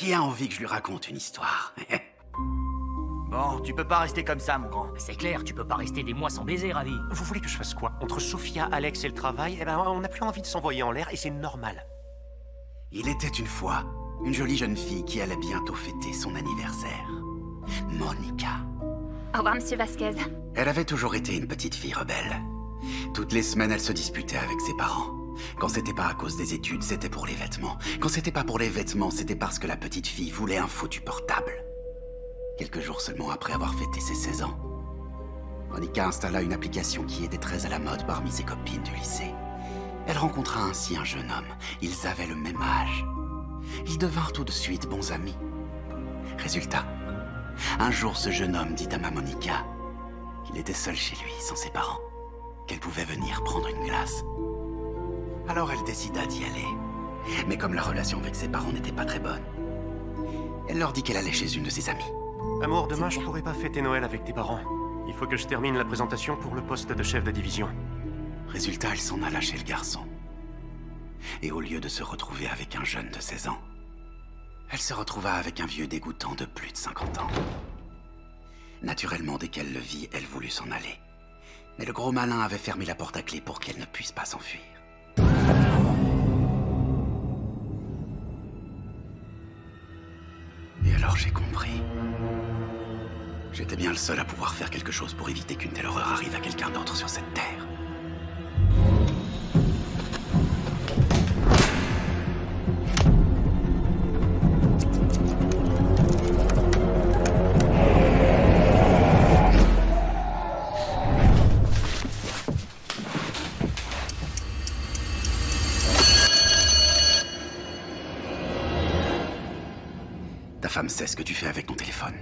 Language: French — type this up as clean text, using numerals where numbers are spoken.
Qui a envie que je lui raconte une histoire? Bon, tu peux pas rester comme ça, mon grand. C'est clair, tu peux pas rester des mois sans baiser, Ravi. Vous voulez que je fasse quoi? Entre Sophia, Alex et le travail, on n'a plus envie de s'envoyer en l'air et c'est normal. Il était une fois une jolie jeune fille qui allait bientôt fêter son anniversaire. Monica. Au revoir, monsieur Vasquez. Elle avait toujours été une petite fille rebelle. Toutes les semaines, elle se disputait avec ses parents. Quand c'était pas à cause des études, c'était pour les vêtements. Quand c'était pas pour les vêtements, c'était parce que la petite fille voulait un foutu portable. Quelques jours seulement après avoir fêté ses 16 ans, Monica installa une application qui était très à la mode parmi ses copines du lycée. Elle rencontra ainsi un jeune homme. Ils avaient le même âge. Ils devinrent tout de suite bons amis. Résultat, un jour ce jeune homme dit à ma Monica qu'il était seul chez lui, sans ses parents, qu'elle pouvait venir prendre une glace. Alors elle décida d'y aller. Mais comme la relation avec ses parents n'était pas très bonne, elle leur dit qu'elle allait chez une de ses amies. Amour, demain je pourrai pas fêter Noël avec tes parents. Il faut que je termine la présentation pour le poste de chef de division. Résultat, elle s'en alla chez le garçon. Et au lieu de se retrouver avec un jeune de 16 ans, elle se retrouva avec un vieux dégoûtant de plus de 50 ans. Naturellement, dès qu'elle le vit, elle voulut s'en aller. Mais le gros malin avait fermé la porte à clé pour qu'elle ne puisse pas s'enfuir. Et alors j'ai compris. J'étais bien le seul à pouvoir faire quelque chose pour éviter qu'une telle horreur arrive à quelqu'un d'autre sur cette terre. Ta femme sait ce que tu fais avec ton téléphone.